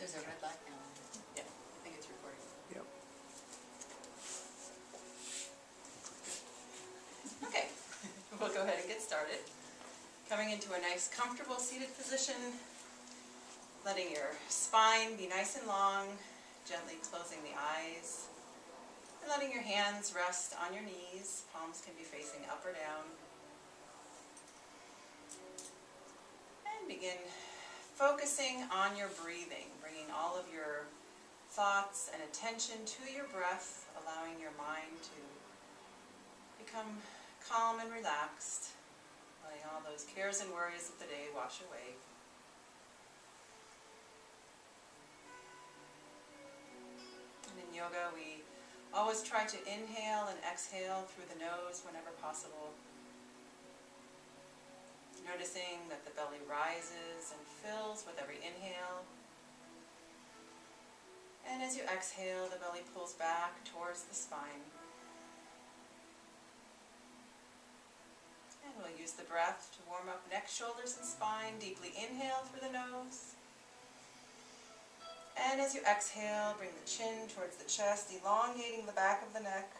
There's a red light now. Yeah, I think it's recording. Yep. Okay, we'll go ahead and get started. Coming into a nice comfortable seated position, letting your spine be nice and long, gently closing the eyes, and letting your hands rest on your knees. Palms can be facing up or down. And begin focusing on your breathing, bringing all of your thoughts and attention to your breath, allowing your mind to become calm and relaxed, letting all those cares and worries of the day wash away. And in yoga, we always try to inhale and exhale through the nose whenever possible. Noticing that the belly rises and fills with every inhale. And as you exhale, the belly pulls back towards the spine. And we'll use the breath to warm up neck, shoulders, and spine. Deeply inhale through the nose. And as you exhale, bring the chin towards the chest, elongating the back of the neck.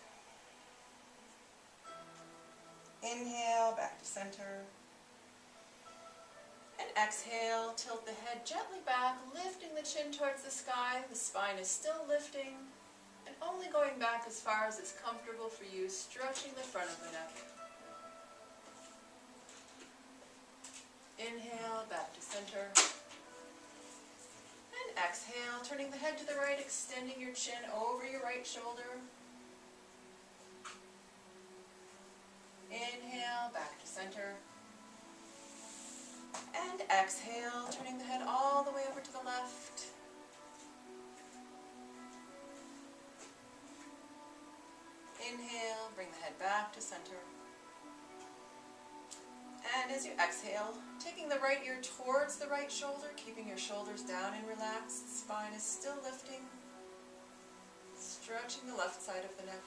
Inhale, back to center. And exhale, tilt the head gently back, lifting the chin towards the sky. The spine is still lifting, and only going back as far as is comfortable for you, stretching the front of the neck. Inhale, back to center. And exhale, turning the head to the right, extending your chin over your right shoulder. Inhale, back to center. And exhale, turning the head all the way over to the left. Inhale, bring the head back to center. And as you exhale, taking the right ear towards the right shoulder, keeping your shoulders down and relaxed. The spine is still lifting. Stretching the left side of the neck.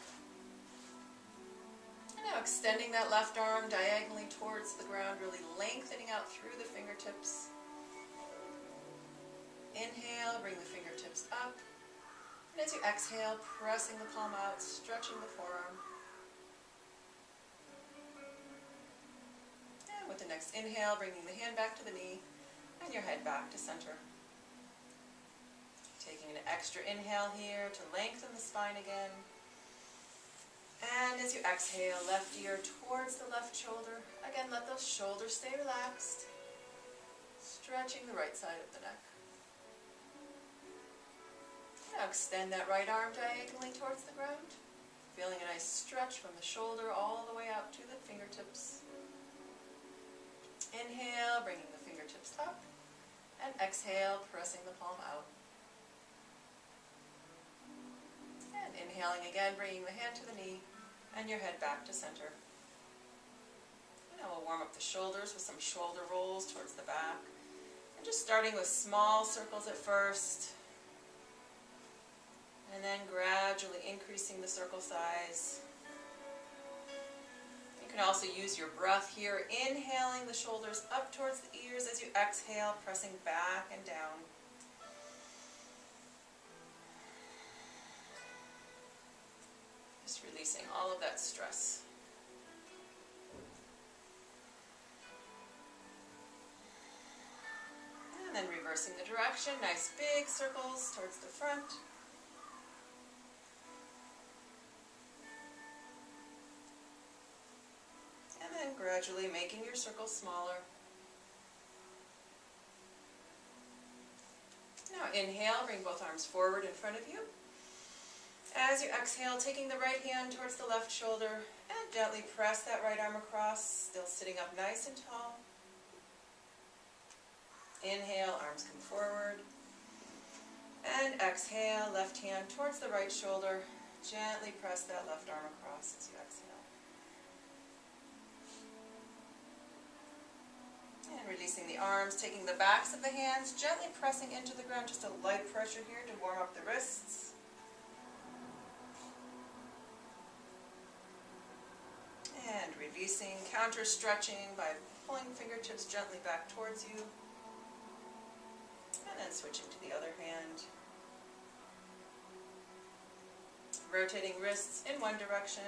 Now extending that left arm diagonally towards the ground, really lengthening out through the fingertips. Inhale, bring the fingertips up. And as you exhale, pressing the palm out, stretching the forearm. And with the next inhale, bringing the hand back to the knee and your head back to center. Taking an extra inhale here to lengthen the spine again. And as you exhale, left ear towards the left shoulder. Again, let those shoulders stay relaxed. Stretching the right side of the neck. Now extend that right arm diagonally towards the ground. Feeling a nice stretch from the shoulder all the way out to the fingertips. Inhale, bringing the fingertips up. And exhale, pressing the palm out. And inhaling again, bringing the hand to the knee and your head back to center. Now we'll warm up the shoulders with some shoulder rolls towards the back. And just starting with small circles at first. And then gradually increasing the circle size. You can also use your breath here, inhaling the shoulders up towards the ears as you exhale, pressing back and down. Just releasing all of that stress. And then reversing the direction, nice big circles towards the front. And then gradually making your circles smaller. Now inhale, bring both arms forward in front of you. As you exhale, taking the right hand towards the left shoulder and gently press that right arm across, still sitting up nice and tall. Inhale, arms come forward. And exhale, left hand towards the right shoulder. Gently press that left arm across as you exhale. And releasing the arms, taking the backs of the hands, gently pressing into the ground, just a light pressure here to warm up the wrists. And releasing, counter stretching by pulling fingertips gently back towards you. And then switching to the other hand. Rotating wrists in one direction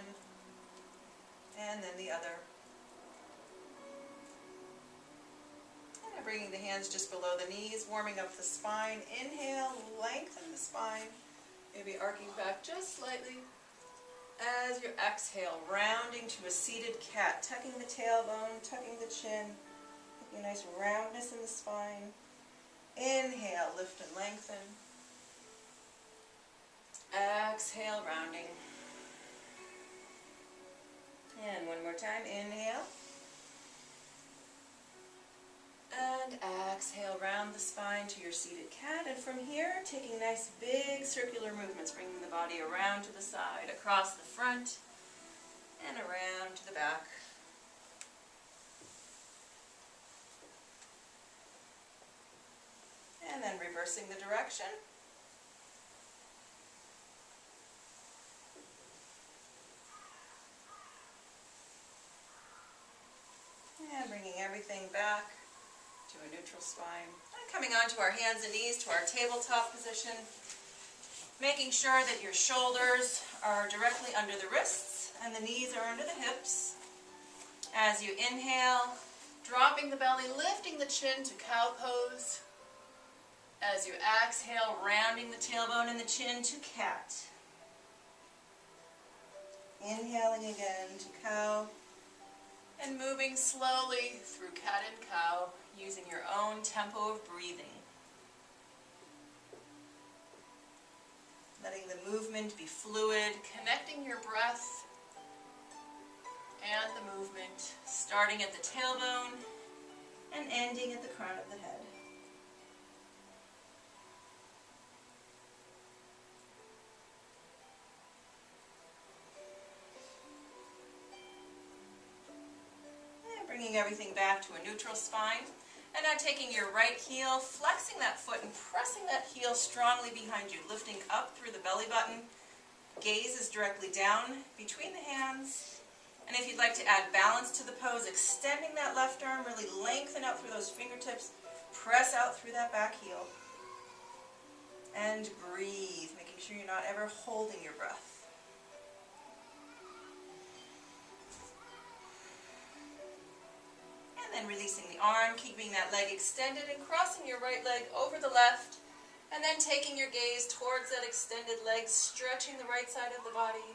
and then the other. And bringing the hands just below the knees, warming up the spine. Inhale, lengthen the spine. Maybe arcing back just slightly. As you exhale, rounding to a seated cat, tucking the tailbone, tucking the chin, making a nice roundness in the spine. Inhale, lift and lengthen. Exhale, rounding. And one more time, inhale. And exhale, round the spine to your seated cat. And from here, taking nice big circular movements, bringing the body around to the side, across the front, and around to the back. And then reversing the direction. And bringing everything back to a neutral spine. And coming onto our hands and knees to our tabletop position. Making sure that your shoulders are directly under the wrists and the knees are under the hips. As you inhale, dropping the belly, lifting the chin to cow pose. As you exhale, rounding the tailbone and the chin to cat. Inhaling again to cow. And moving slowly through cat and cow, using your own tempo of breathing. Letting the movement be fluid, connecting your breath and the movement, starting at the tailbone and ending at the crown of the head. Bringing everything back to a neutral spine. And now taking your right heel, flexing that foot and pressing that heel strongly behind you, lifting up through the belly button. Gaze is directly down between the hands. And if you'd like to add balance to the pose, extending that left arm, really lengthen out through those fingertips, press out through that back heel. And breathe, making sure you're not ever holding your breath. And then releasing the arm, keeping that leg extended and crossing your right leg over the left. And then taking your gaze towards that extended leg, stretching the right side of the body.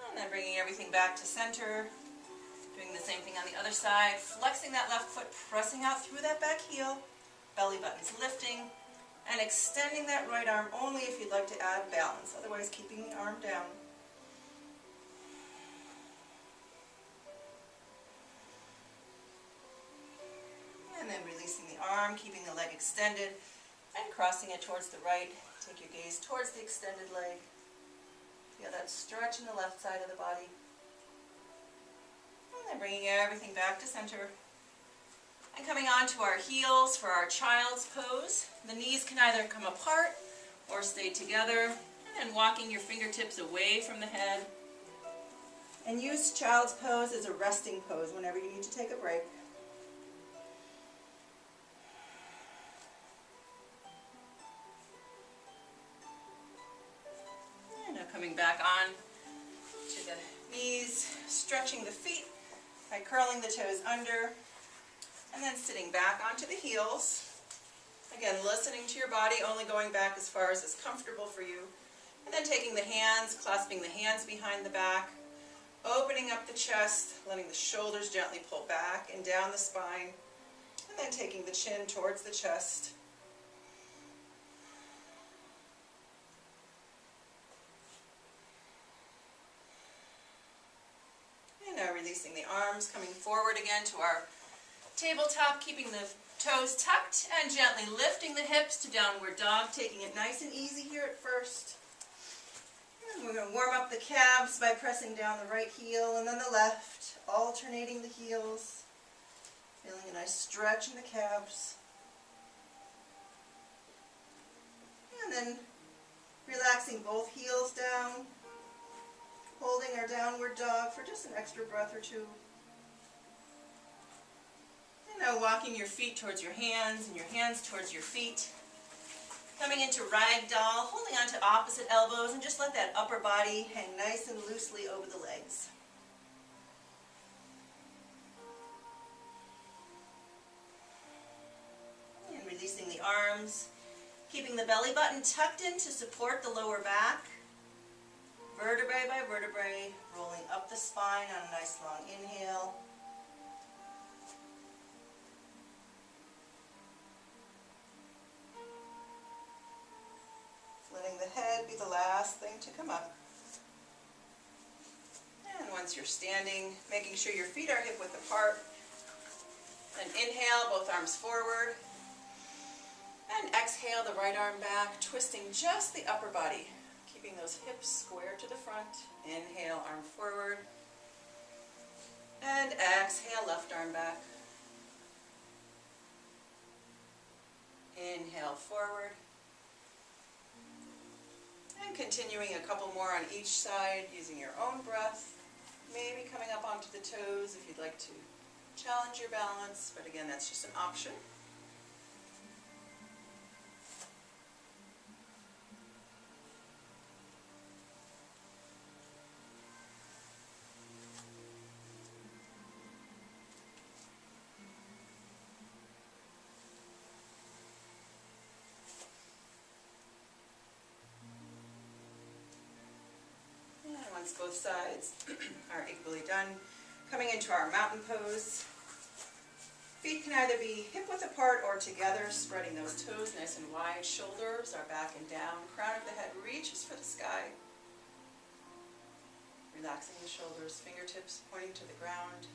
And then bringing everything back to center. Doing the same thing on the other side. Flexing that left foot, pressing out through that back heel. Belly button's lifting. And extending that right arm only if you'd like to add balance. Otherwise, keeping the arm down. And then releasing the arm, keeping the leg extended, and crossing it towards the right. Take your gaze towards the extended leg. Feel that stretch in the left side of the body. And then bringing everything back to center. And coming onto our heels for our child's pose. The knees can either come apart or stay together. And then walking your fingertips away from the head. And use child's pose as a resting pose whenever you need to take a break. Coming back on to the knees, stretching the feet by curling the toes under, and then sitting back onto the heels. Again, listening to your body, only going back as far as is comfortable for you. And then taking the hands, clasping the hands behind the back, opening up the chest, letting the shoulders gently pull back and down the spine, and then taking the chin towards the chest. Releasing the arms, coming forward again to our tabletop, keeping the toes tucked and gently lifting the hips to downward dog, taking it nice and easy here at first. And we're going to warm up the calves by pressing down the right heel and then the left, alternating the heels, feeling a nice stretch in the calves. And then relaxing both heels down. Holding our downward dog for just an extra breath or two. And Now walking your feet towards your hands and your hands towards your feet. Coming into ragdoll, holding on to opposite elbows, and just let that upper body hang nice and loosely over the legs. And releasing the arms, keeping the belly button tucked in to support the lower back. Vertebrae by vertebrae, rolling up the spine on a nice long inhale. Letting the head be the last thing to come up. And once you're standing, making sure your feet are hip width apart. Then inhale, both arms forward. And exhale, the right arm back, twisting just the upper body. Keeping those hips square to the front. Inhale, arm forward. And exhale, left arm back. Inhale, forward. And continuing a couple more on each side, using your own breath. Maybe coming up onto the toes if you'd like to challenge your balance, but again, that's just an option. Once both sides are equally done, coming into our mountain pose. Feet can either be hip width apart or together, spreading those toes nice and wide. Shoulders are back and down. Crown of the head reaches for the sky. Relaxing the shoulders, fingertips pointing to the ground.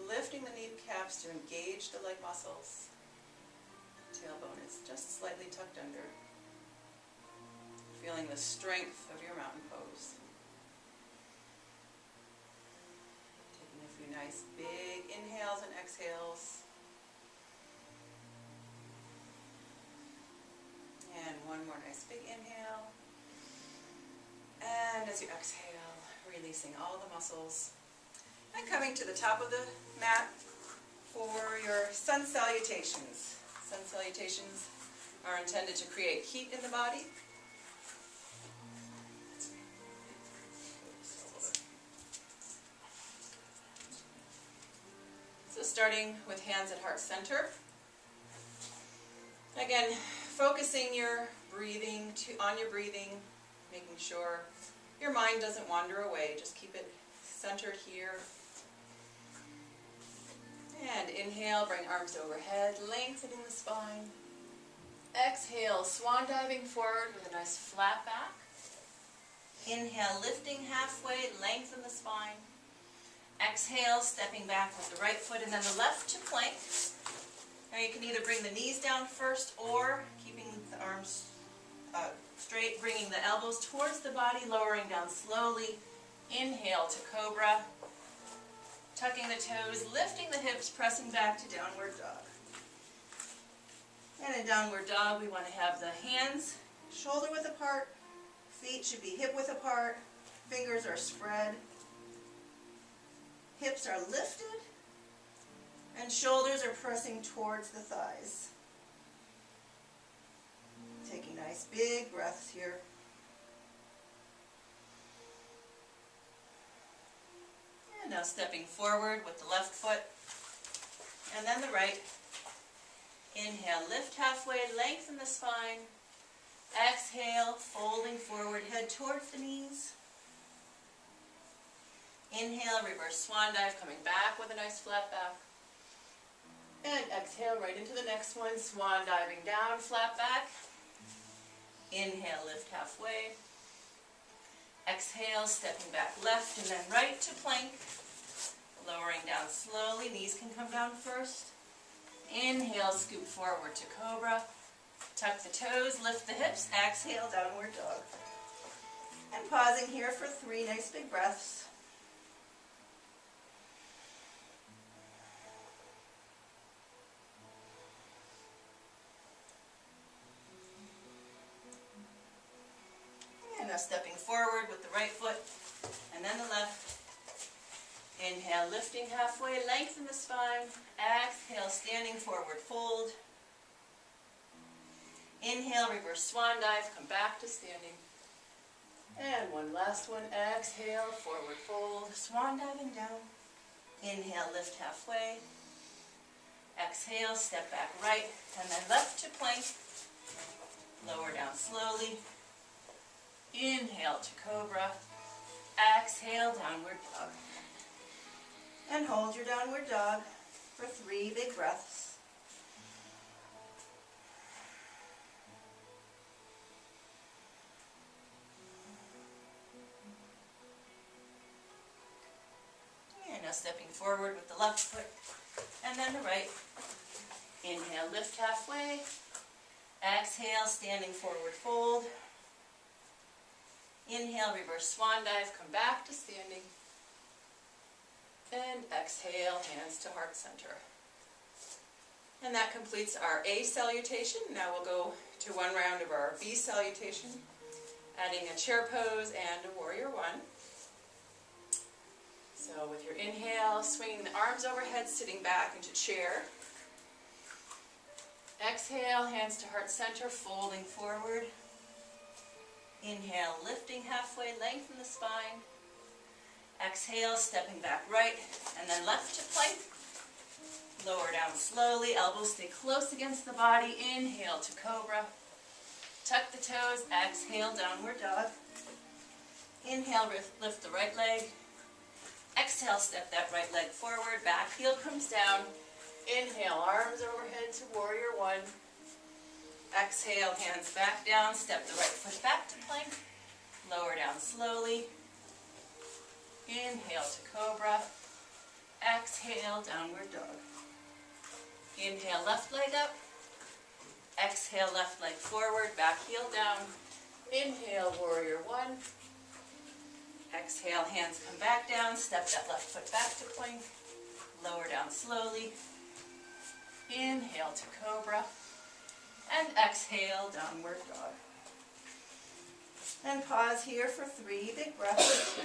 Lifting the kneecaps to engage the leg muscles. Tailbone is just slightly tucked under. Feeling the strength of your mountain pose. Taking a few nice big inhales and exhales. And one more nice big inhale. And as you exhale, releasing all the muscles. And coming to the top of the mat for your sun salutations. Sun salutations are intended to create heat in the body. Starting with hands at heart center. Again, focusing your breathing on your breathing, making sure your mind doesn't wander away. Just keep it centered here. And inhale, bring arms overhead, lengthening the spine. Exhale, swan diving forward with a nice flat back. Inhale, lifting halfway, lengthen the spine. Exhale, stepping back with the right foot and then the left to plank. Now you can either bring the knees down first or keeping the arms straight, bringing the elbows towards the body, lowering down slowly. Inhale to cobra. Tucking the toes, lifting the hips, pressing back to downward dog. And in downward dog, we want to have the hands shoulder width apart. Feet should be hip width apart. Fingers are spread. Hips are lifted, and shoulders are pressing towards the thighs. Taking nice big breaths here. And now stepping forward with the left foot, and then the right. Inhale, lift halfway, lengthen the spine. Exhale, folding forward, head towards the knees. Inhale, reverse swan dive, coming back with a nice flat back. And exhale right into the next one, swan diving down, flat back. Inhale, lift halfway. Exhale, stepping back left and then right to plank. Lowering down slowly, knees can come down first. Inhale, scoop forward to cobra. Tuck the toes, lift the hips, exhale, downward dog. And pausing here for 3 nice big breaths. Now stepping forward with the right foot and then the left. Inhale, lifting halfway, lengthen the spine. one. Exhale, standing forward fold. Inhale, reverse swan dive, come back to standing. And one last one. Exhale, forward fold, swan diving down. Inhale, lift halfway. Exhale, step back right, and then left to plank. Lower down slowly. Inhale to cobra. Exhale, downward dog. And hold your downward dog for 3 big breaths. And now stepping forward with the left foot and then the right. Inhale, lift halfway. Exhale, standing forward fold. Inhale, reverse swan dive, come back to standing. And exhale, hands to heart center. And that completes our A salutation. Now we'll go to one round of our B salutation, adding a chair pose and a warrior one. So with your inhale, swinging the arms overhead, sitting back into chair. Exhale, hands to heart center, folding forward. Inhale, lifting halfway, lengthen the spine. Exhale, stepping back right, and then left to plank. Lower down slowly, elbows stay close against the body. Inhale to cobra. Tuck the toes, exhale, downward dog. Inhale, lift the right leg. Exhale, step that right leg forward, back heel comes down. Inhale, arms overhead to warrior one. Exhale, hands back down, step the right foot back to plank. Lower down slowly. Inhale to cobra. Exhale, downward dog. Inhale, left leg up. Exhale, left leg forward, back heel down. Inhale, warrior one. Exhale, hands come back down, step that left foot back to plank. Lower down slowly. Inhale to cobra. And exhale, downward dog. And pause here for 3 big breaths.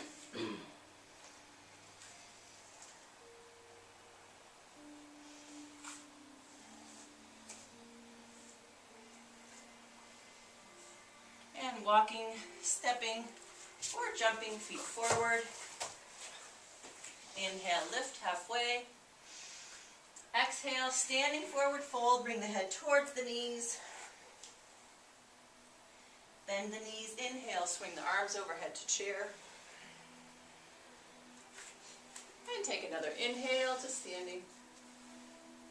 And walking, stepping, or jumping feet forward. Inhale, lift halfway. Exhale, standing forward fold, bring the head towards the knees. Bend the knees, inhale, swing the arms overhead to chair. And take another inhale to standing.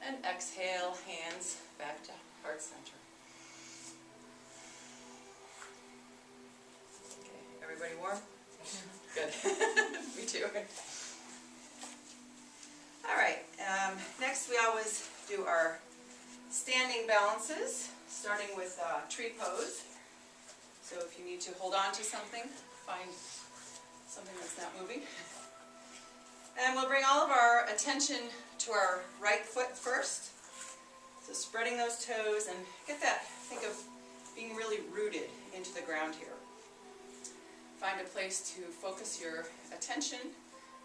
And exhale, hands back to heart center. Okay, everybody warm? Good. Me too. All right, next we always do our standing balances, starting with tree pose. So if you need to hold on to something, find something that's not moving. And we'll bring all of our attention to our right foot first. So spreading those toes and get that, think of being really rooted into the ground here. Find a place to focus your attention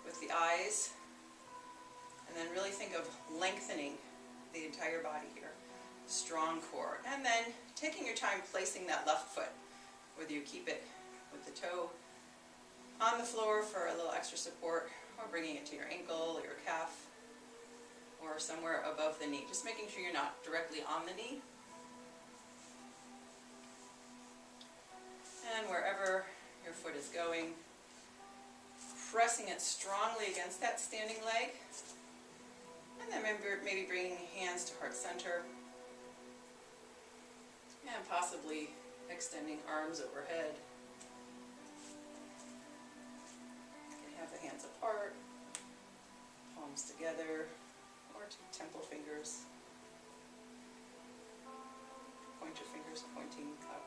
with the eyes. And then really think of lengthening the entire body here. Strong core. And then taking your time placing that left foot, whether you keep it with the toe on the floor for a little extra support, or bringing it to your ankle or your calf, or somewhere above the knee. Just making sure you're not directly on the knee. And wherever your foot is going, pressing it strongly against that standing leg. And then maybe bringing hands to heart center. And possibly extending arms overhead. You can have the hands apart, palms together, or two temple fingers. Pointer fingers pointing up.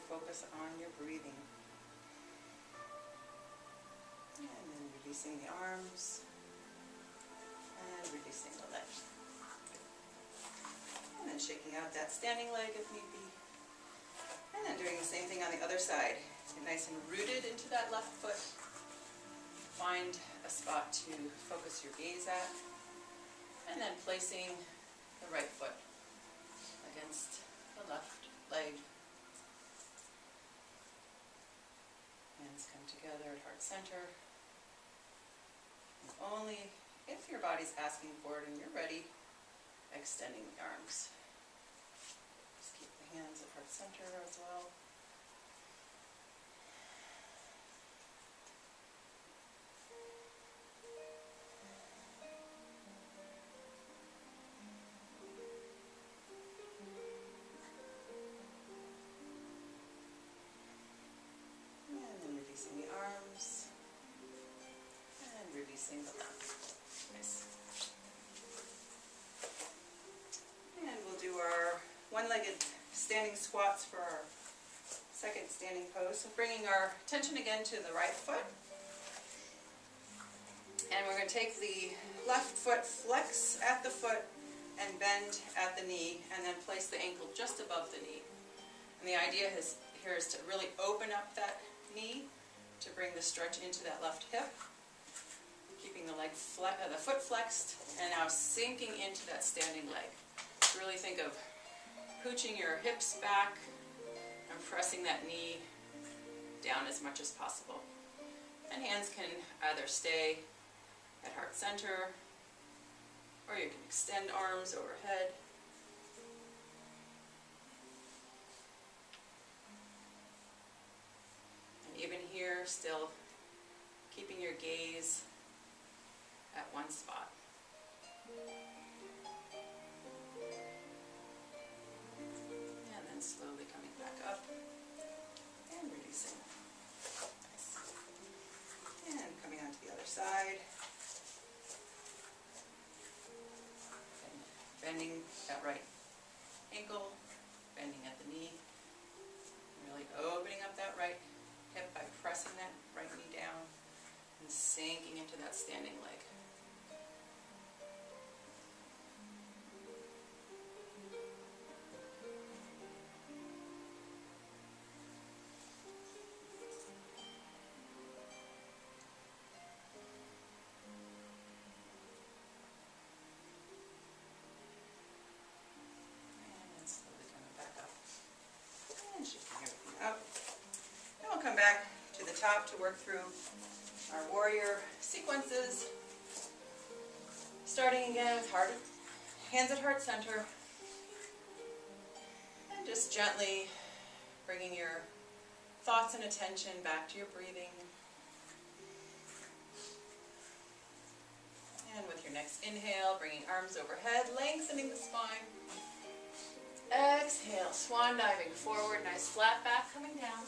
Focus on your breathing. And then releasing the arms and releasing the legs. And then shaking out that standing leg if need be. And then doing the same thing on the other side. Get nice and rooted into that left foot. Find a spot to focus your gaze at. And then placing the right foot against the left leg. Hands come together at heart center. And only if your body's asking for it and you're ready, extending the arms. Just keep the hands at heart center as well. And then releasing the arms. And releasing the left. Nice. And we'll do our one-legged standing squats for our second standing pose. So bringing our attention again to the right foot. And we're going to take the left foot, flex at the foot, and bend at the knee, and then place the ankle just above the knee. And the idea here is to really open up that knee to bring the stretch into that left hip. Keeping the foot flexed, and now sinking into that standing leg. Really think of pooching your hips back and pressing that knee down as much as possible. And hands can either stay at heart center, or you can extend arms overhead. And even here, still keeping your gaze at one spot. And then slowly coming back up and releasing. Nice. And coming on to the other side. And bending that right ankle, bending at the knee. Really opening up that right hip by pressing that right knee down and sinking into that standing leg. Shifting everything up. Then we'll come back to the top to work through our warrior sequences. Starting again with hands at heart center. And just gently bringing your thoughts and attention back to your breathing. And with your next inhale, bringing arms overhead, lengthening the spine. Exhale, swan diving forward, nice flat back coming down.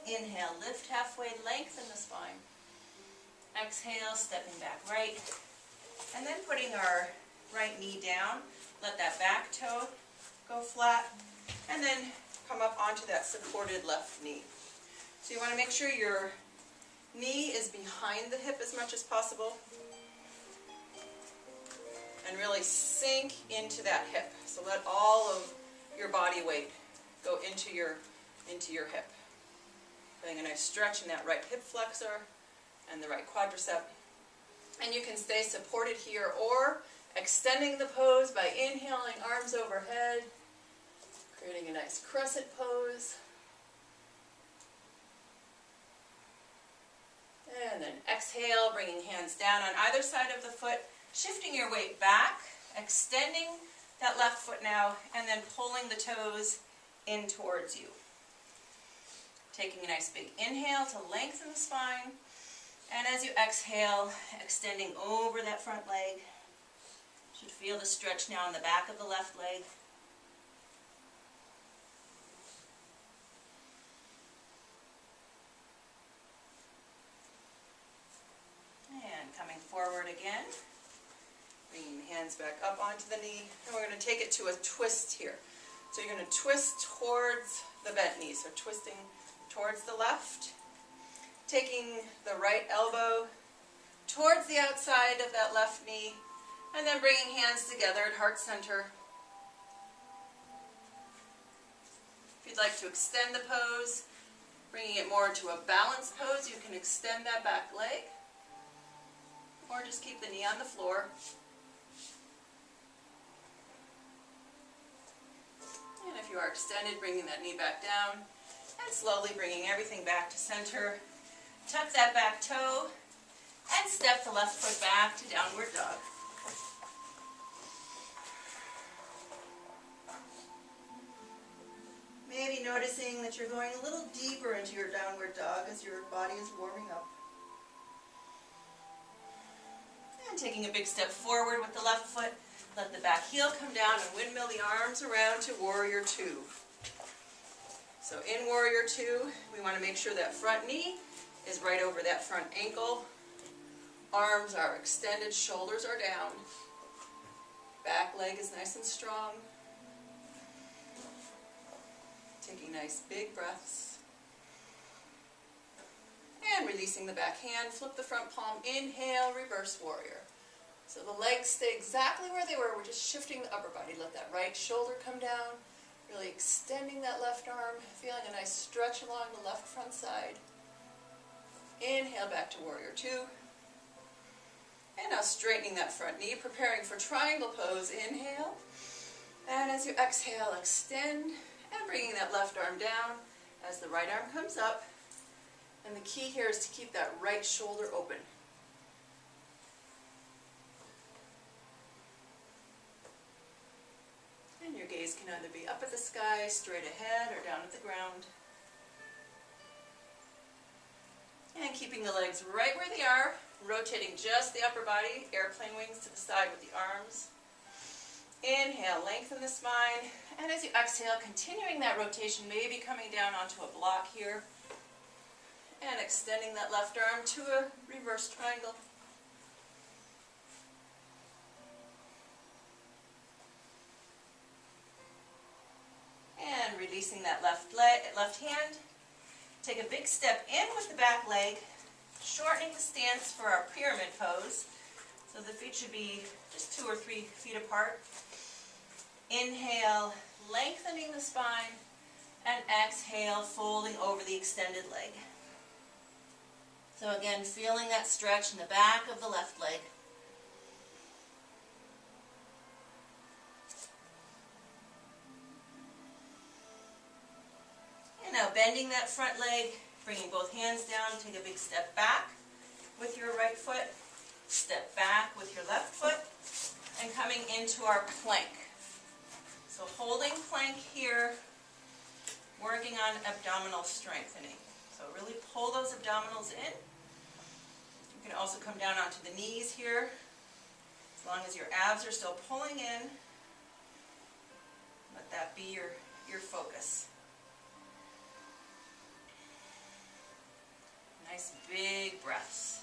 Inhale, lift halfway, lengthen the spine. Exhale, stepping back right. And then putting our right knee down, let that back toe go flat, and then come up onto that supported left knee. So you want to make sure your knee is behind the hip as much as possible. And really sink into that hip. So let all of your body weight go into your hip. Getting a nice stretch in that right hip flexor and the right quadricep. And you can stay supported here or extending the pose by inhaling, arms overhead, creating a nice crescent pose. And then exhale, bringing hands down on either side of the foot. Shifting your weight back, extending that left foot now, and then pulling the toes in towards you. Taking a nice big inhale to lengthen the spine, and as you exhale, extending over that front leg. You should feel the stretch now in the back of the left leg. And coming forward again. Bringing the hands back up onto the knee, and we're going to take it to a twist here. So you're going to twist towards the bent knee, so twisting towards the left, taking the right elbow towards the outside of that left knee, and then bringing hands together at heart center. If you'd like to extend the pose, bringing it more into a balanced pose, you can extend that back leg, or just keep the knee on the floor. And if you are extended, bringing that knee back down, and slowly bringing everything back to center. Tuck that back toe, and step the left foot back to downward dog. Maybe noticing that you're going a little deeper into your downward dog as your body is warming up. And taking a big step forward with the left foot, let the back heel come down and windmill the arms around to Warrior Two. So in Warrior Two, we want to make sure that front knee is right over that front ankle. Arms are extended, shoulders are down. Back leg is nice and strong. Taking nice big breaths. And releasing the back hand, flip the front palm, inhale, reverse warrior. So the legs stay exactly where they were, we're just shifting the upper body. Let that right shoulder come down, really extending that left arm, feeling a nice stretch along the left front side. Inhale back to Warrior Two. And now straightening that front knee, preparing for triangle pose. Inhale. And as you exhale, extend, and bringing that left arm down as the right arm comes up. And the key here is to keep that right shoulder open. And your gaze can either be up at the sky, straight ahead, or down at the ground. And keeping the legs right where they are, rotating just the upper body, airplane wings to the side with the arms. Inhale, lengthen the spine, and as you exhale, continuing that rotation, maybe coming down onto a block here, and extending that left arm to a reverse triangle. And releasing that left hand. Take a big step in with the back leg, shortening the stance for our pyramid pose. So the feet should be just 2 or 3 feet apart. Inhale, lengthening the spine, and exhale, folding over the extended leg. So again, feeling that stretch in the back of the left leg. And now bending that front leg, bringing both hands down, take a big step back with your right foot, step back with your left foot, and coming into our plank. So holding plank here, working on abdominal strengthening. So really pull those abdominals in. You can also come down onto the knees here, as long as your abs are still pulling in. Let that be your focus. Nice big breaths.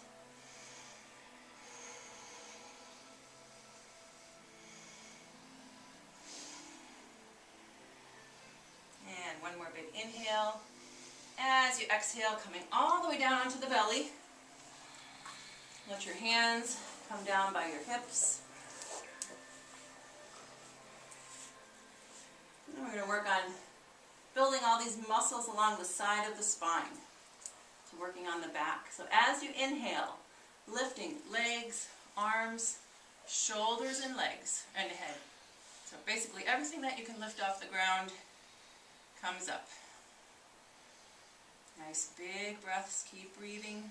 And one more big inhale. As you exhale, coming all the way down onto the belly. Let your hands come down by your hips. And we're going to work on building all these muscles along the side of the spine. So working on the back. So as you inhale, lifting legs, arms, shoulders and legs, and head. So basically everything that you can lift off the ground comes up. Nice big breaths, keep breathing.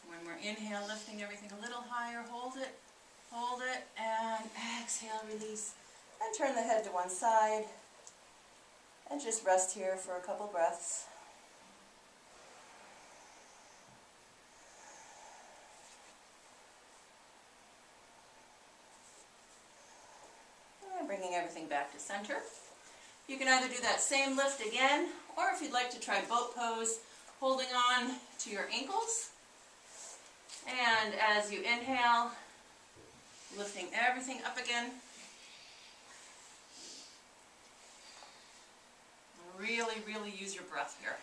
When we're inhale, lifting everything a little higher, hold it, and exhale, release. And turn the head to one side. And just rest here for a couple breaths. And bringing everything back to center. You can either do that same lift again, or if you'd like to try boat pose, holding on to your ankles. And as you inhale, lifting everything up again. Really, really use your breath here.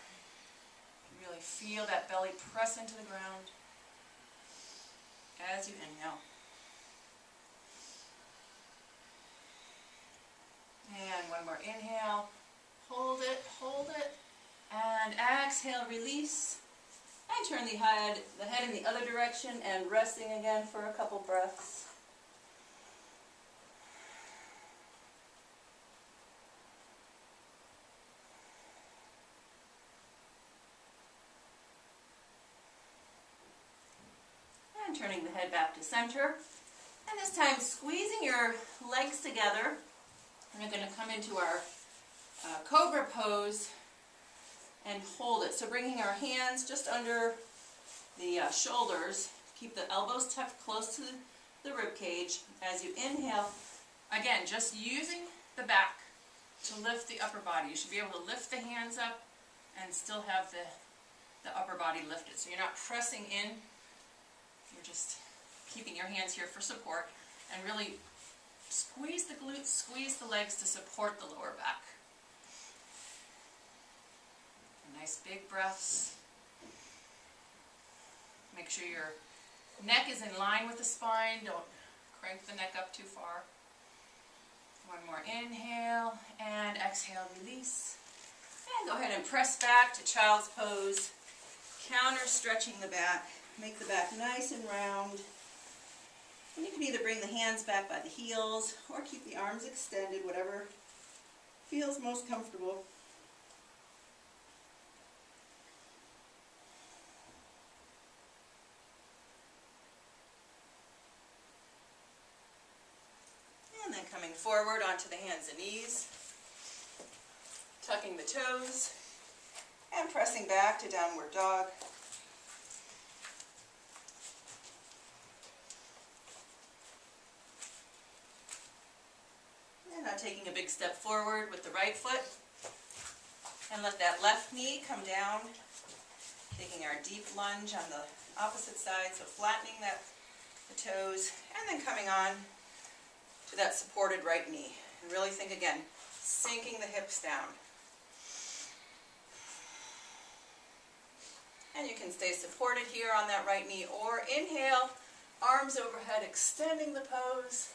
Really feel that belly press into the ground as you inhale. And one more inhale. Hold it, and exhale, release. And turn the head in the other direction and resting again for a couple breaths. And turning the head back to center. And this time squeezing your legs together. And we're going to come into our cobra pose and hold it. So bringing our hands just under the shoulders. Keep the elbows tucked close to the rib cage. As you inhale, again, just using the back to lift the upper body. You should be able to lift the hands up and still have the upper body lifted. So you're not pressing in. You're just keeping your hands here for support, and really squeeze the glutes, squeeze the legs to support the lower back. Nice big breaths. Make sure your neck is in line with the spine. Don't crank the neck up too far. One more inhale and exhale, release. And go ahead and press back to child's pose. Counter stretching the back. Make the back nice and round. And you can either bring the hands back by the heels or keep the arms extended, whatever feels most comfortable. And then coming forward onto the hands and knees, tucking the toes, and pressing back to downward dog. And now taking a big step forward with the right foot, and let that left knee come down, taking our deep lunge on the opposite side, so flattening the toes, and then coming on to that supported right knee. And really think again, sinking the hips down. And you can stay supported here on that right knee, or inhale, arms overhead, extending the pose.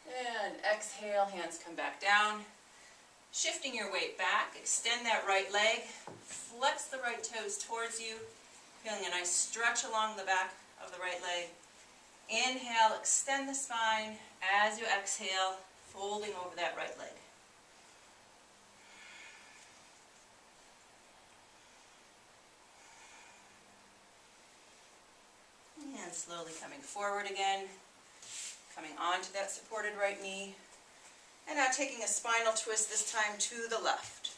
And exhale, hands come back down. Shifting your weight back, extend that right leg, flex the right toes towards you, feeling a nice stretch along the back of the right leg. Inhale, extend the spine. As you exhale, folding over that right leg. And slowly coming forward again, coming onto that supported right knee. And now taking a spinal twist, this time to the left.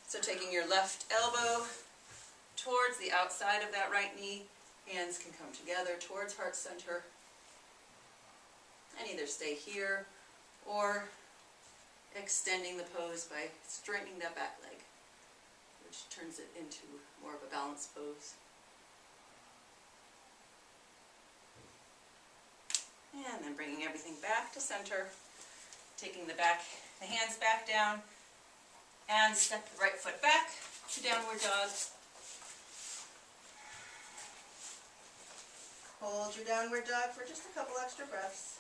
So taking your left elbow towards the outside of that right knee. Hands can come together towards heart center. And either stay here or extending the pose by straightening that back leg, which turns it into more of a balanced pose. And then bringing everything back to center, taking the hands back down, and step the right foot back to downward dog. Hold your downward dog for just a couple extra breaths.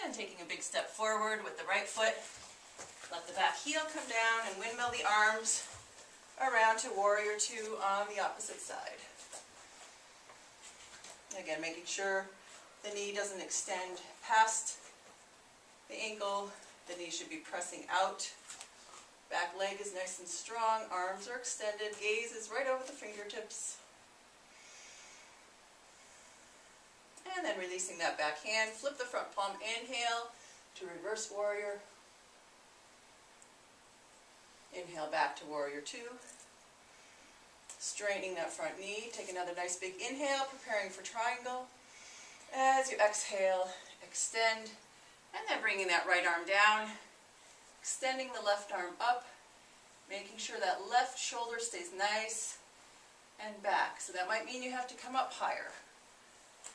And taking a big step forward with the right foot, let the back heel come down and windmill the arms around to warrior two on the opposite side. Again, making sure the knee doesn't extend past the ankle. The knee should be pressing out. Back leg is nice and strong. Arms are extended. Gaze is right over the fingertips. And then releasing that back hand. Flip the front palm. Inhale to reverse warrior. Inhale back to warrior two. Straightening that front knee. Take another nice big inhale, preparing for triangle. As you exhale, extend, and then bringing that right arm down, extending the left arm up, making sure that left shoulder stays nice and back. So that might mean you have to come up higher,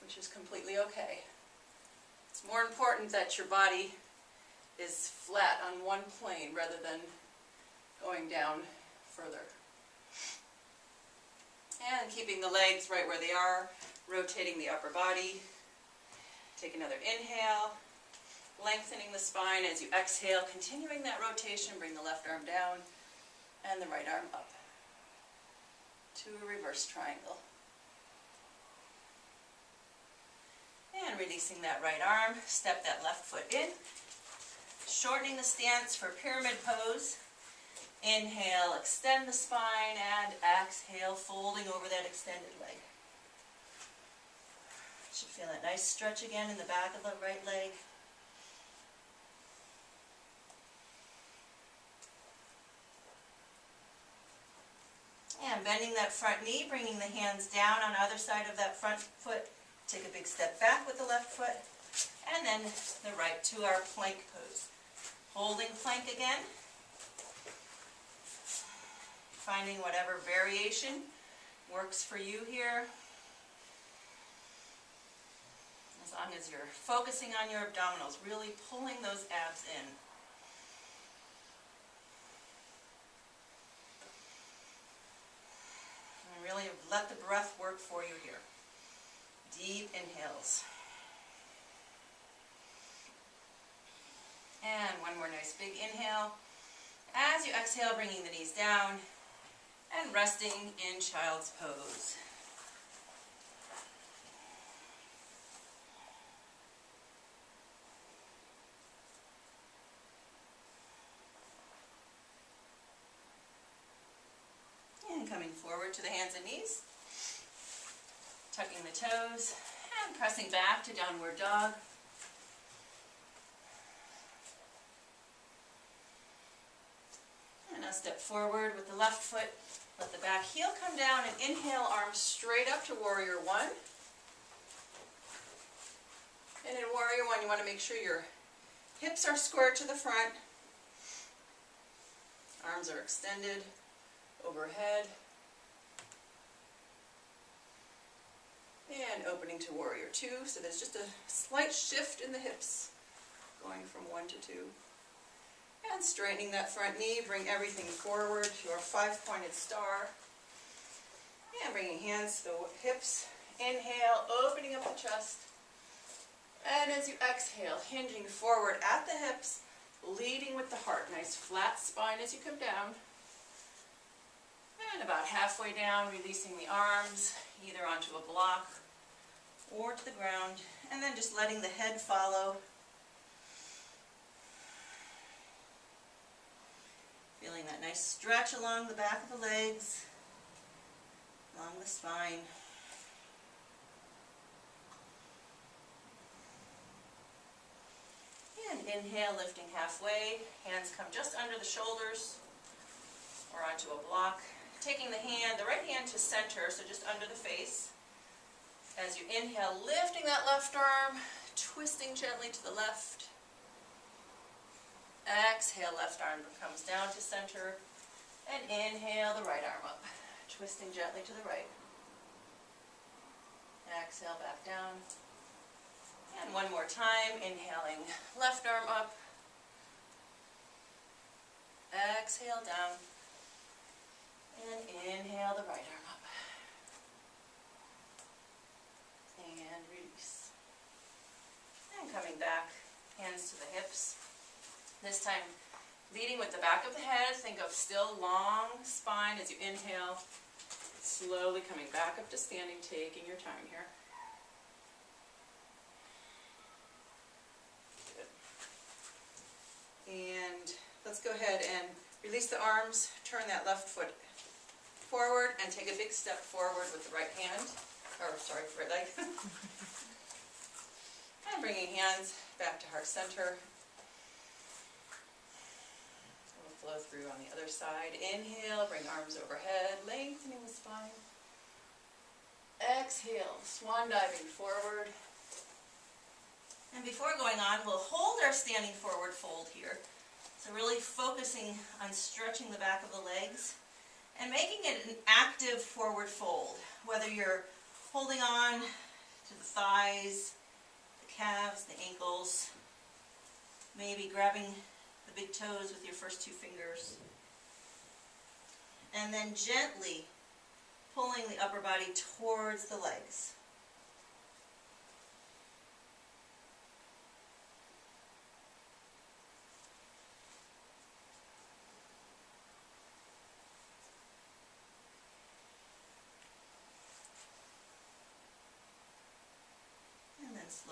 which is completely okay. It's more important that your body is flat on one plane rather than going down further. And keeping the legs right where they are, rotating the upper body. Take another inhale, lengthening the spine as you exhale, continuing that rotation. Bring the left arm down and the right arm up to a reverse triangle. And releasing that right arm, step that left foot in, shortening the stance for pyramid pose. Inhale, extend the spine, and exhale, folding over that extended leg. Should feel that nice stretch again in the back of the right leg. And bending that front knee, bringing the hands down on either side of that front foot. Take a big step back with the left foot, and then the right to our plank pose. Holding plank again. Finding whatever variation works for you here. As long as you're focusing on your abdominals, really pulling those abs in. And really let the breath work for you here. Deep inhales. And one more nice big inhale. As you exhale, bringing the knees down and resting in child's pose. And coming forward to the hands and knees. Tucking the toes and pressing back to downward dog. And now step forward with the left foot. Let the back heel come down and inhale, arms straight up to warrior one. And in warrior one, you want to make sure your hips are square to the front. Arms are extended overhead. And opening to warrior two. So there's just a slight shift in the hips, going from 1 to 2. And straightening that front knee, bring everything forward to our 5-pointed star. And bringing hands to the hips. Inhale, opening up the chest. And as you exhale, hinging forward at the hips, leading with the heart. Nice flat spine as you come down. And about halfway down, releasing the arms, either onto a block or to the ground. And then just letting the head follow. Feeling that nice stretch along the back of the legs, along the spine. And inhale, lifting halfway. Hands come just under the shoulders or onto a block. Taking the right hand to center, so just under the face. As you inhale, lifting that left arm, twisting gently to the left. Exhale, left arm comes down to center, and inhale the right arm up, twisting gently to the right. Exhale, back down. And one more time, inhaling, left arm up. Exhale, down. And inhale the right arm up. And release. And coming back, hands to the hips. This time, leading with the back of the head. Think of still long spine as you inhale. Slowly coming back up to standing, taking your time here. Good. And let's go ahead and release the arms. Turn that left foot forward and take a big step forward with the right hand. Right leg. And bringing hands back to heart center. Flow through on the other side. Inhale, bring arms overhead, lengthening the spine. Exhale, swan diving forward. And before going on, we'll hold our standing forward fold here. So really focusing on stretching the back of the legs and making it an active forward fold. Whether you're holding on to the thighs, the calves, the ankles, maybe grabbing the big toes with your first 2 fingers. And then gently pulling the upper body towards the legs.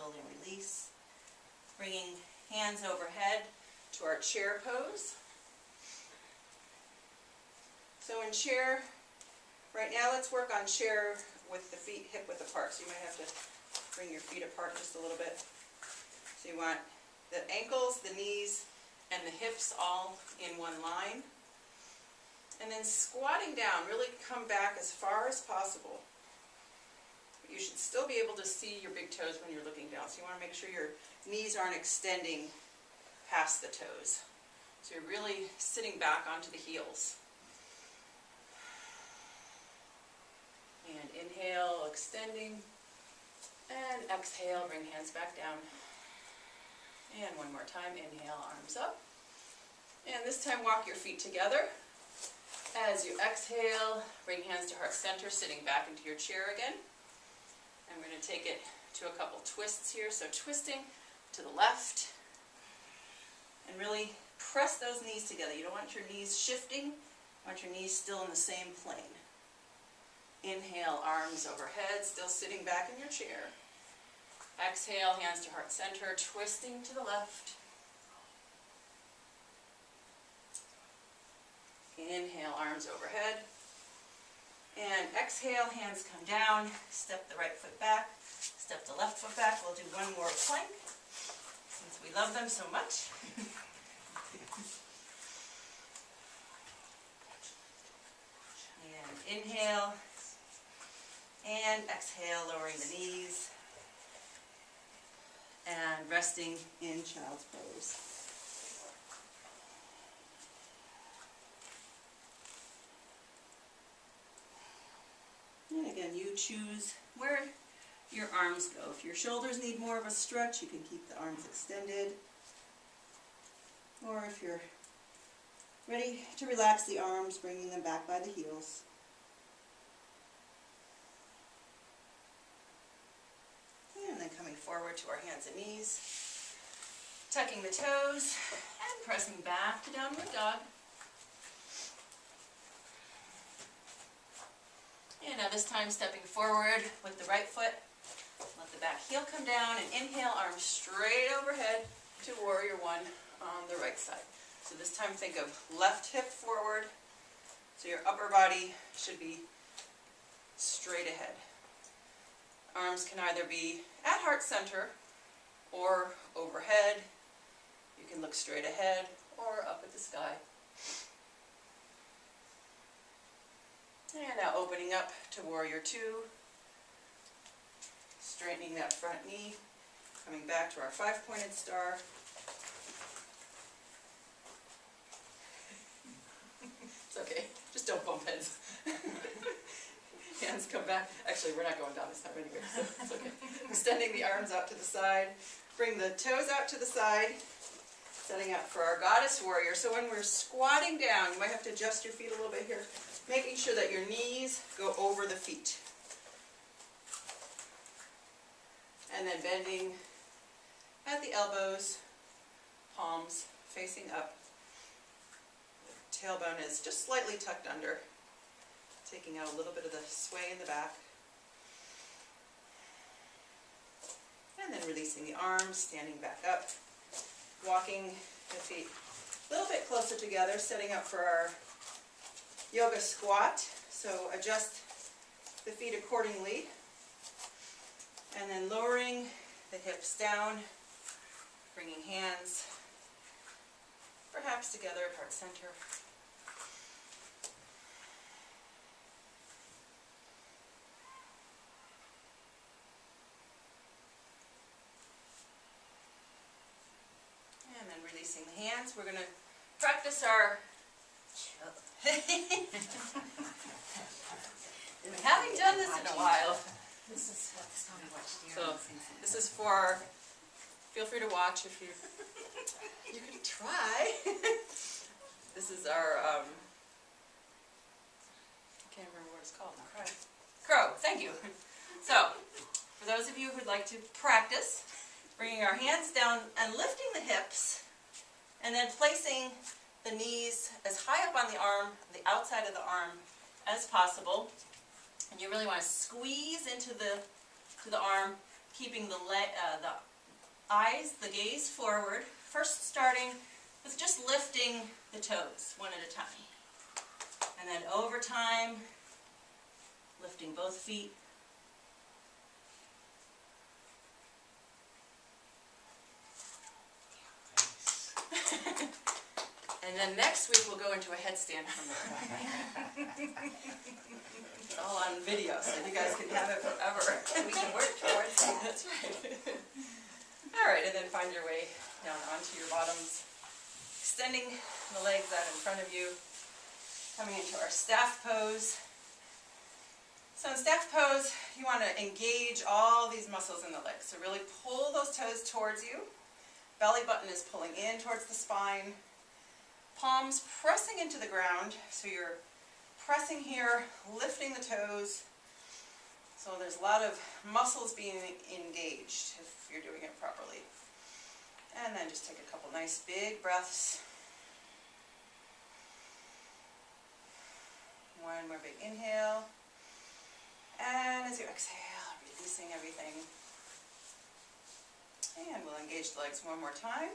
hold and release. Bringing hands overhead to our chair pose. So in chair, right now let's work on chair with the feet hip width apart. So you might have to bring your feet apart just a little bit. So you want the ankles, the knees, and the hips all in one line. And then squatting down, really come back as far as possible. But you should still be able to see your big toes when you're looking down. So you want to make sure your knees aren't extending past the toes. So you're really sitting back onto the heels. And inhale, extending. And exhale, bring hands back down. And one more time, inhale, arms up. And this time walk your feet together. As you exhale, bring hands to heart center, sitting back into your chair again. And we're going to take it to a couple twists here. So twisting to the left. And really press those knees together. You don't want your knees shifting. You want your knees still in the same plane. Inhale, arms overhead, still sitting back in your chair. Exhale, hands to heart center, twisting to the left. Inhale, arms overhead. And exhale, hands come down. Step the right foot back. Step the left foot back. We'll do one more plank since we love them so much. And inhale. And exhale, lowering the knees. And resting in child's pose. And again, you choose where your arms go. If your shoulders need more of a stretch, you can keep the arms extended. Or if you're ready to relax the arms, bringing them back by the heels. And then coming forward to our hands and knees. Tucking the toes and pressing back to downward dog. And now this time stepping forward with the right foot. Let the back heel come down and inhale, arms straight overhead to warrior one on the right side. So this time think of left hip forward. So your upper body should be straight ahead. Arms can either be at heart center or overhead. You can look straight ahead or up at the sky. And now opening up to warrior two. Straightening that front knee. Coming back to our 5-pointed star. It's okay. Just don't bump heads. Hands come back. Actually, we're not going down this time anyway, so it's okay. Extending the arms out to the side. Bring the toes out to the side. Setting up for our goddess warrior. So when we're squatting down, you might have to adjust your feet a little bit here. Making sure that your knees go over the feet. And then bending at the elbows, palms facing up. The tailbone is just slightly tucked under. Taking out a little bit of the sway in the back. And then releasing the arms, standing back up. Walking the feet a little bit closer together, setting up for our yoga squat. So adjust the feet accordingly. And then lowering the hips down, bringing hands perhaps together at heart center. And then releasing the hands. We're going to practice our having done this in a while. So this is for, feel free to watch if you can try. This is our, I can't remember what it's called. Crow, thank you. So, for those of you who'd like to practice, bringing our hands down and lifting the hips, and then placing the knees as high up on the arm, the outside of the arm, as possible. And you really want to squeeze into the arm, keeping the eyes, the gaze forward. First starting with just lifting the toes one at a time. And then over time, lifting both feet. And then next week we'll go into a headstand from there. It's all on video, so you guys can have it forever. We can work towards that. That's right. All right, and then find your way down onto your bottoms, extending the legs out in front of you, coming into our staff pose. So in staff pose, you want to engage all these muscles in the legs. So really pull those toes towards you. Belly button is pulling in towards the spine. Palms pressing into the ground, so you're pressing here, lifting the toes. So there's a lot of muscles being engaged if you're doing it properly. And then just take a couple nice big breaths. One more big inhale. And as you exhale, releasing everything. And we'll engage the legs one more time.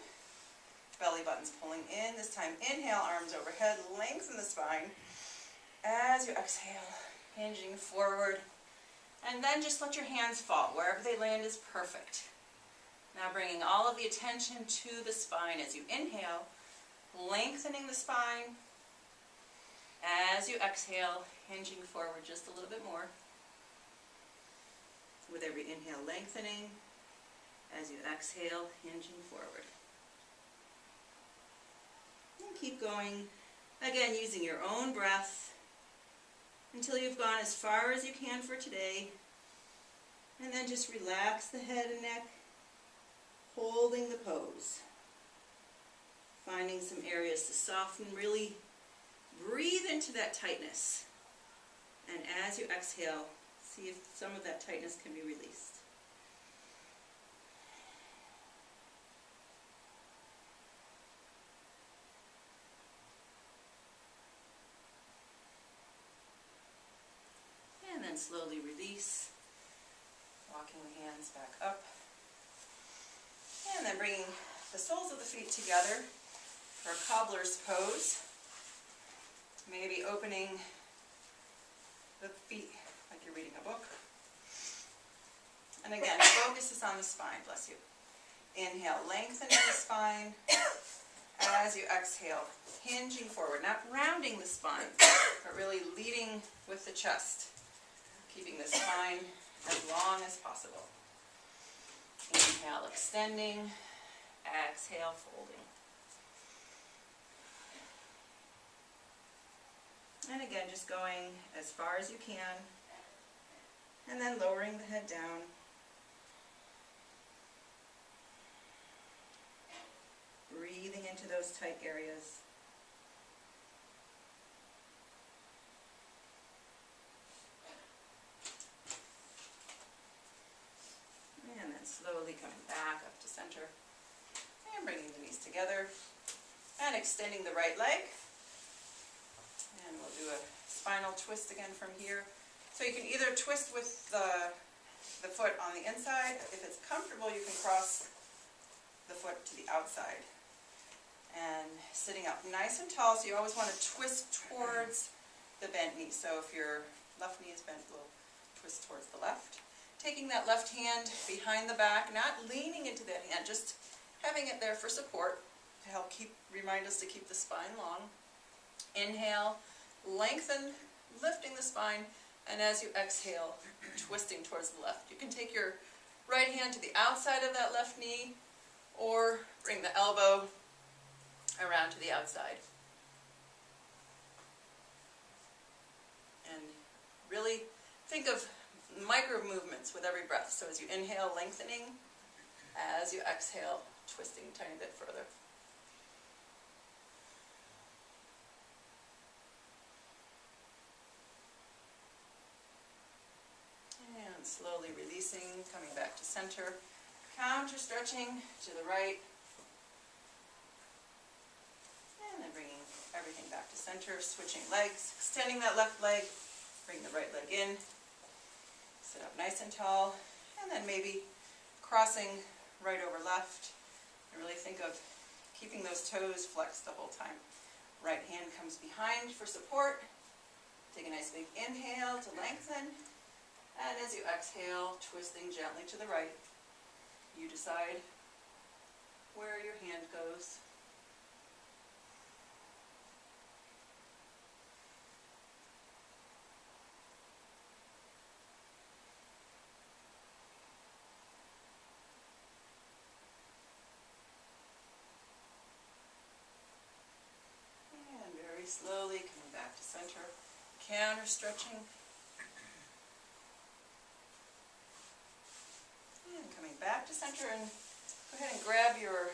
Belly button's pulling in. This time inhale, arms overhead, lengthen the spine. As you exhale, hinging forward. And then just let your hands fall. Wherever they land is perfect. Now bringing all of the attention to the spine as you inhale, lengthening the spine. As you exhale, hinging forward just a little bit more. With every inhale, lengthening. As you exhale, hinging forward. And keep going, again using your own breath until you've gone as far as you can for today. And then just relax the head and neck, holding the pose. Finding some areas to soften, really breathe into that tightness. And as you exhale, see if some of that tightness can be released. And then slowly release, walking the hands back up. And then bringing the soles of the feet together for a cobbler's pose. Maybe opening the feet like you're reading a book. And again, focus is on the spine, bless you. Inhale, lengthening the spine. As you exhale, hinging forward, not rounding the spine, but really leading with the chest. Keeping the spine as long as possible. Inhale, extending. Exhale, folding. And again, just going as far as you can. And then lowering the head down. Breathing into those tight areas. And then slowly coming back up to center. And bringing the knees together. And extending the right leg. And we'll do a spinal twist again from here. So you can either twist with the foot on the inside. If it's comfortable, you can cross the foot to the outside. And sitting up nice and tall, so you always want to twist towards the bent knee. So if your left knee is bent, we'll twist towards the left. Taking that left hand behind the back, not leaning into that hand, just having it there for support to help remind us to keep the spine long. Inhale, lengthen, lifting the spine, and as you exhale, twisting towards the left. You can take your right hand to the outside of that left knee, or bring the elbow around to the outside. And really think of micro movements with every breath. So as you inhale, lengthening. As you exhale, twisting a tiny bit further. And slowly releasing, coming back to center. Counter stretching to the right. And then bringing everything back to center, switching legs, extending that left leg, bring the right leg in, sit up nice and tall, and then maybe crossing right over left. And really think of keeping those toes flexed the whole time. Right hand comes behind for support. Take a nice big inhale to lengthen. And as you exhale, twisting gently to the right. You decide where your hand goes. And very slowly coming back to center, counter stretching. And coming back to center, and go ahead and grab your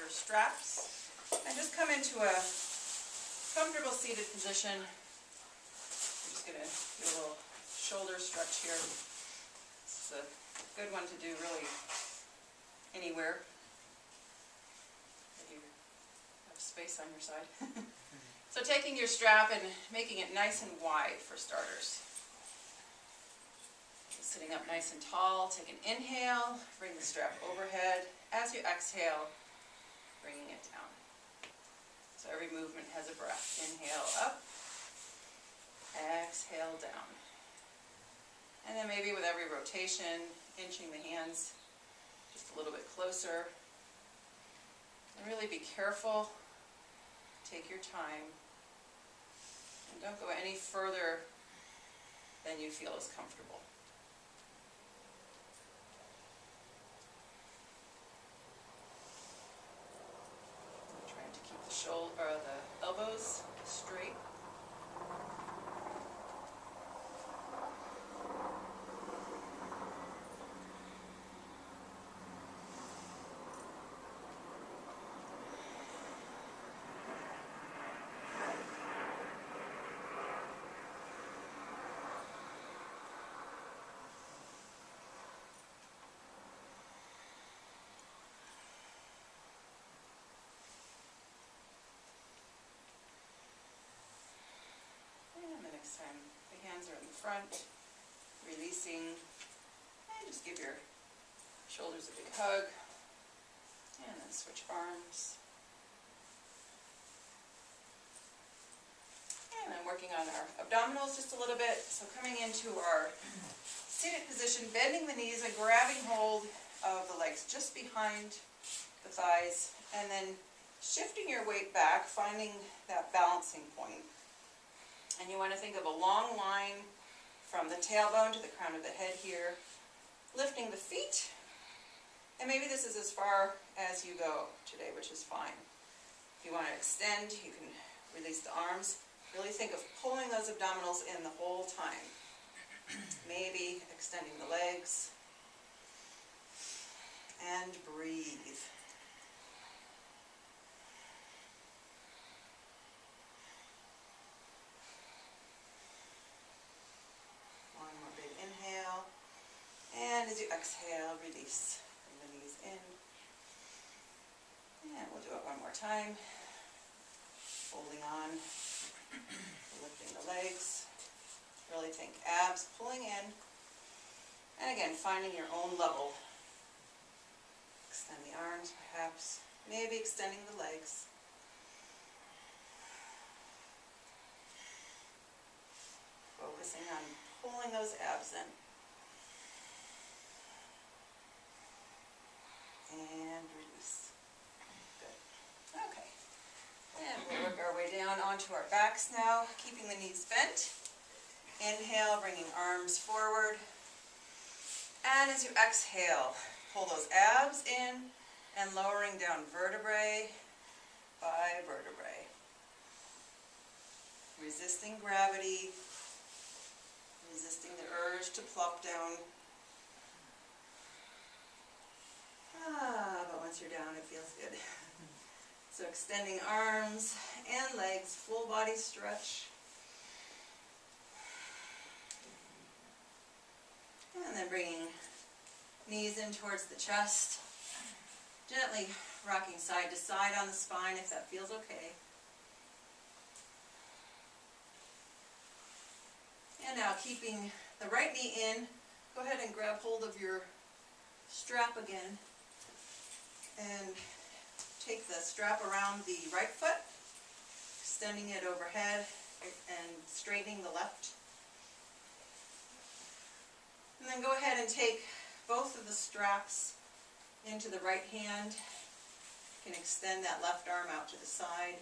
straps and just come into a comfortable seated position. I'm just going to do a little shoulder stretch here. This is a good one to do really anywhere that you have space on your side. So taking your strap and making it nice and wide for starters. Sitting up nice and tall, take an inhale, bring the strap overhead. As you exhale, bringing it down. So every movement has a breath. Inhale up, exhale down. And then maybe with every rotation, inching the hands just a little bit closer. And really be careful, take your time, and don't go any further than you feel is comfortable. The elbows straight. Next time the hands are in the front, releasing, and just give your shoulders a big hug, and then switch arms. And I'm working on our abdominals just a little bit, so coming into our seated position, bending the knees and grabbing hold of the legs just behind the thighs, and then shifting your weight back, finding that balancing point. And you want to think of a long line from the tailbone to the crown of the head here, lifting the feet, and maybe this is as far as you go today, which is fine. If you want to extend, you can release the arms. Really think of pulling those abdominals in the whole time. Maybe extending the legs, and breathe. And as you exhale, release. Bring the knees in. And we'll do it one more time. Holding on. Lifting the legs. Really think abs pulling in. And again, finding your own level. Extend the arms perhaps. Maybe extending the legs. Focusing on pulling those abs in. And release. Good. Okay. And we'll work our way down onto our backs now, keeping the knees bent. Inhale, bringing arms forward. And as you exhale, pull those abs in and lowering down vertebrae by vertebrae. Resisting gravity, resisting the urge to plop down. But once you're down, it feels good. So extending arms and legs, full body stretch. And then bringing knees in towards the chest. Gently rocking side to side on the spine if that feels okay. And now keeping the right knee in, go ahead and grab hold of your strap again and take the strap around the right foot, extending it overhead and straightening the left. And then go ahead and take both of the straps into the right hand. You can extend that left arm out to the side.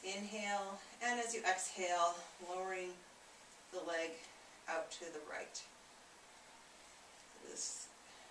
Inhale, and as you exhale, lowering the leg out to the right. This